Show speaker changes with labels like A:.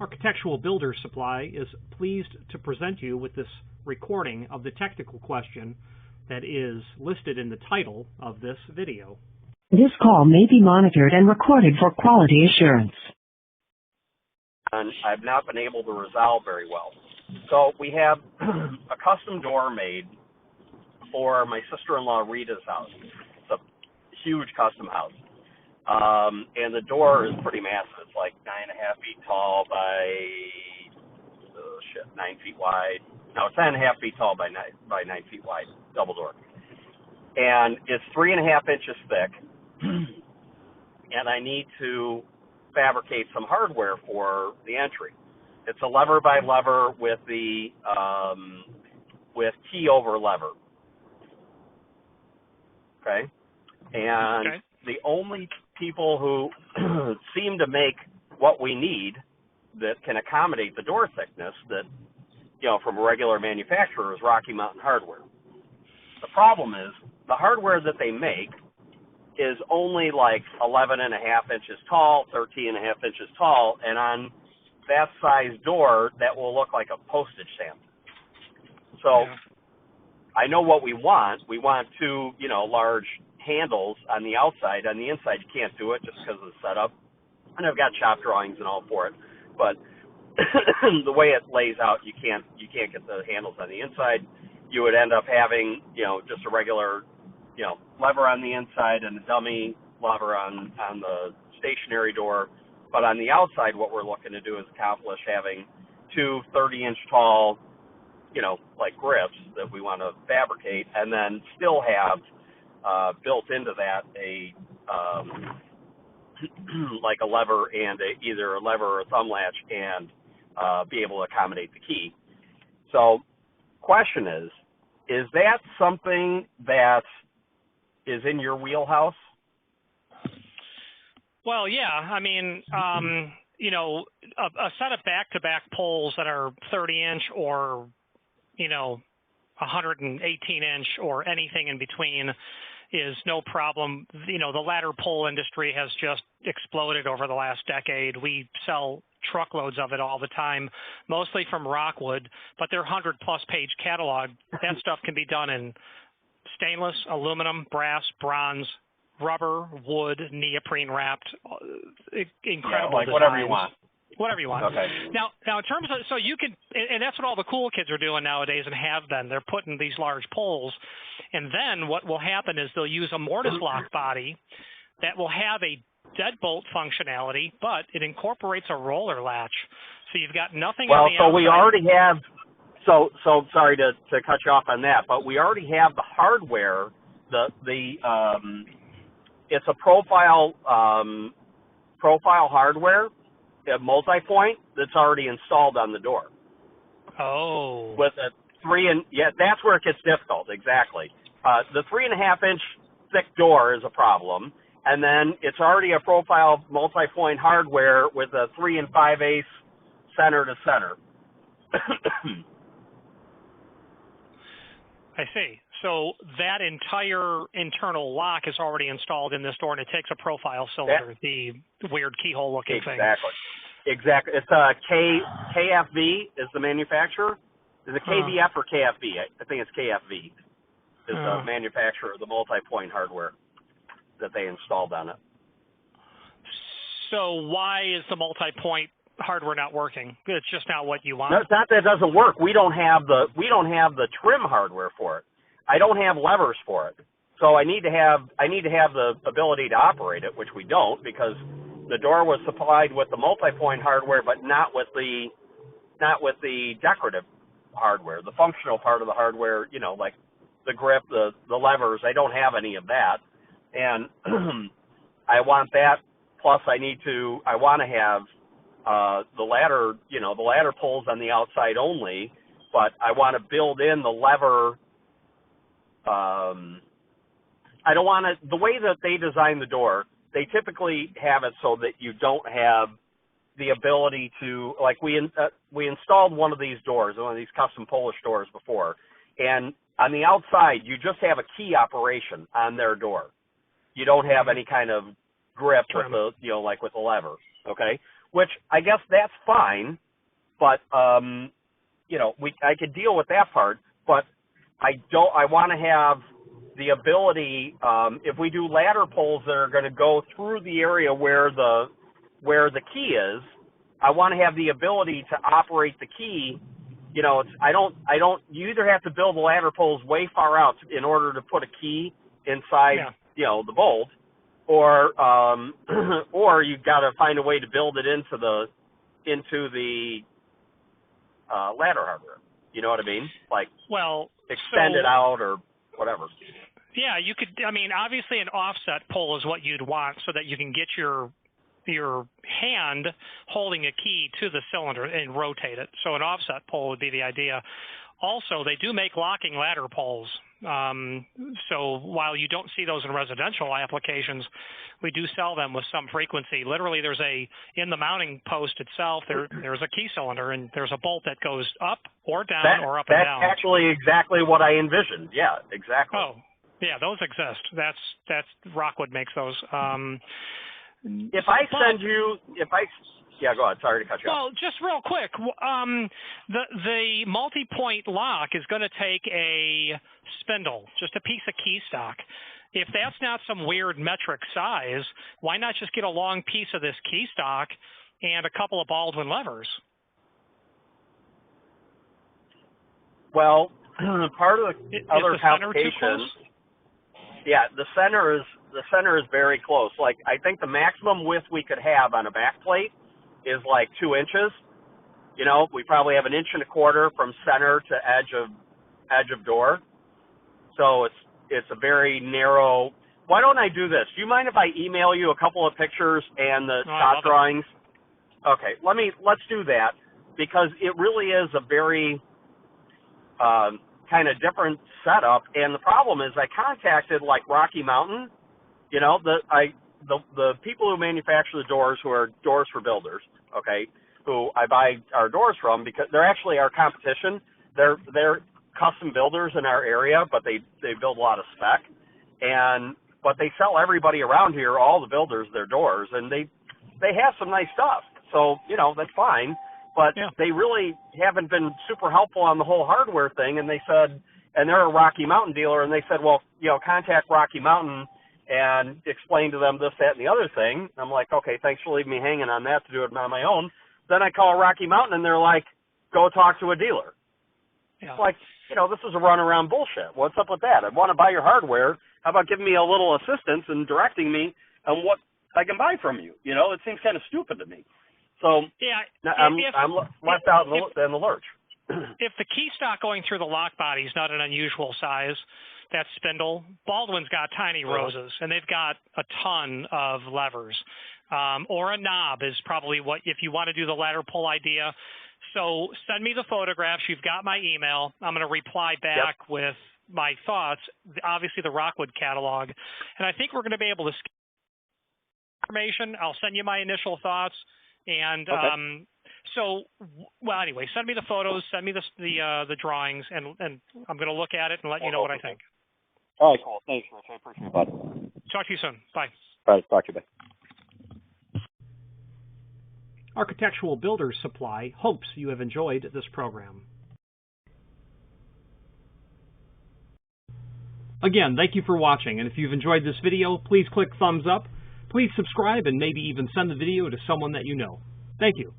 A: Architectural Builders Supply is pleased to present you with this recording of the technical question that is listed in the title of this video.
B: This call may be monitored and recorded for quality assurance.
C: And I've not been able to resolve very well. So we have a custom door made for my sister-in-law Rita's house. It's a huge custom house. And the door is pretty massive. It's like 9.5 feet tall by 9 feet wide. No, it's 9.5 feet tall by 9 feet wide, double door. And it's 3.5 inches thick. And I need to fabricate some hardware for the entry. It's a lever by lever with the with key over lever. Okay, and the only people who seem to make what we need that can accommodate the door thickness that, you know, from a regular manufacturer is Rocky Mountain Hardware. The problem is the hardware that they make is only like 11.5 inches tall, 13.5 inches tall, and on that size door, that will look like a postage stamp. So I know what we want. We want two, large handles on the outside. On the inside, you can't do it just because of the setup. And I've got shop drawings and all for it. But the way it lays out, you can't get the handles on the inside. You would end up having, just a regular, lever on the inside and a dummy lever on the stationary door. But on the outside, what we're looking to do is accomplish having two 30-inch tall, like grips that we want to fabricate, and then still have built into that like a lever and either a lever or a thumb latch, and be able to accommodate the key. So, question is that something that is in your wheelhouse?
A: Well, yeah. I mean, a set of back-to-back poles that are 30-inch or 118-inch or anything in between is no problem. The ladder pole industry has just exploded over the last decade. We sell truckloads of it all the time, mostly from Rockwood, but their 100-plus page catalog, that stuff can be done in stainless, aluminum, brass, bronze, rubber, wood, neoprene wrapped, incredible
C: like
A: designs.
C: Whatever you want.
A: Whatever you want.
C: Okay.
A: Now in terms of, so you can, and that's what all the cool kids are doing nowadays and have been. They're putting these large poles, and then what will happen is they'll use a mortise lock body that will have a deadbolt functionality, but it incorporates a roller latch. So you've got nothing on the outside.
C: We already have, so sorry to cut you off on that, but we already have the hardware, it's a profile hardware, a multipoint that's already installed on the door.
A: Oh.
C: With a that's where it gets difficult, exactly. The 3.5-inch thick door is a problem, and then it's already a profile multipoint hardware with a 3 5/8 center to center.
A: I see. So that entire internal lock is already installed in this door, and it takes a profile cylinder, the weird keyhole-looking thing.
C: Exactly. It's KFV is the manufacturer. Is it KVF or KFV? I think it's KFV is the manufacturer of the multi-point hardware that they installed on it.
A: So why is the multi-point hardware not working? It's just not what you want.
C: No, it's not that it doesn't work. We don't have the trim hardware for it. I don't have levers for it. So I need to have the ability to operate it, which we don't, because the door was supplied with the multi-point hardware, but not with the decorative hardware, the functional part of the hardware, like the grip, the levers. I don't have any of that, and I want that. Plus, I want to have the ladder pulls on the outside only, but I want to build in the lever. I don't want to, the way that they design the door, they typically have it so that you don't have the ability to, like we installed one of these doors, one of these custom Polish doors before, and on the outside, you just have a key operation on their door. You don't have any kind of grip with the, like with a lever, okay? which I guess that's fine, but you know, I could deal with that part, but I want to have the ability, if we do ladder pulls that are going to go through the area where the key is, I want to have the ability to operate the key. You know, you either have to build the ladder pulls way far out in order to put a key inside, you know, the bolt, or you got to find a way to build it into the ladder hardware. You know what I mean? Like, well, extend it out or whatever.
A: Yeah, you could. I mean, obviously, an offset pull is what you'd want so that you can get your hand holding a key to the cylinder and rotate it. So an offset pull would be the idea. Also, they do make locking ladder pulls. So while you don't see those in residential applications, we do sell them with some frequency. Literally, in the mounting post itself, there's a key cylinder, and there's a bolt that goes up or down or up and down.
C: That's actually exactly what I envisioned. Yeah, exactly.
A: Oh, yeah, those exist. That's Rockwood makes those.
C: Yeah, go ahead. Sorry to cut you off.
A: Well, just real quick, the multi-point lock is going to take a spindle, just a piece of key stock. If that's not some weird metric size, why not just get a long piece of this key stock and a couple of Baldwin levers?
C: Well, part of the other complication. Yeah, the center is very close. Like, I think the maximum width we could have on a back plate is like 2 inches. You know, we probably have 1.25 inches from center to edge of door. So it's a very narrow. Why don't I do this? Do you mind if I email you a couple of pictures and the shot drawings? Okay, let's do that, because it really is a very kind of different setup. And the problem is, I contacted like Rocky Mountain, you know, the people who manufacture the doors, who are Doors for Builders, okay, who I buy our doors from, because they're actually our competition. They're custom builders in our area, but they build a lot of spec, but they sell everybody around here, all the builders, their doors, and they have some nice stuff. So, you know, that's fine, but they really haven't been super helpful on the whole hardware thing. And they said, and they're a Rocky Mountain dealer, and they said, well, you know, contact Rocky Mountain and explain to them this, that, and the other thing. I'm like, okay, thanks for leaving me hanging on that to do it on my own. Then I call Rocky Mountain, and they're like, go talk to a dealer. Yeah. It's like, you know, this is a runaround bullshit. What's up with that? I want to buy your hardware. How about giving me a little assistance and directing me on what I can buy from you? You know, it seems kind of stupid to me. So I'm left out in the lurch.
A: If the key stock going through the lock body is not an unusual size, that spindle, Baldwin's got tiny roses, and they've got a ton of levers. Or a knob is probably what, if you want to do the ladder pull idea. So send me the photographs. You've got my email. I'm going to reply back with my thoughts, obviously the Rockwood catalog. And I think we're going to be able to information. I'll send you my initial thoughts. And well, anyway, send me the photos, send me the drawings, and I'm going to look at it and let you know what I think.
C: All right, cool. Thanks, Rich. I appreciate that.
A: Talk to you soon. Bye.
C: All right, talk to you. Bye.
A: Architectural Builders Supply hopes you have enjoyed this program. Again, thank you for watching, and if you've enjoyed this video, please click thumbs up. Please subscribe and maybe even send the video to someone that you know. Thank you.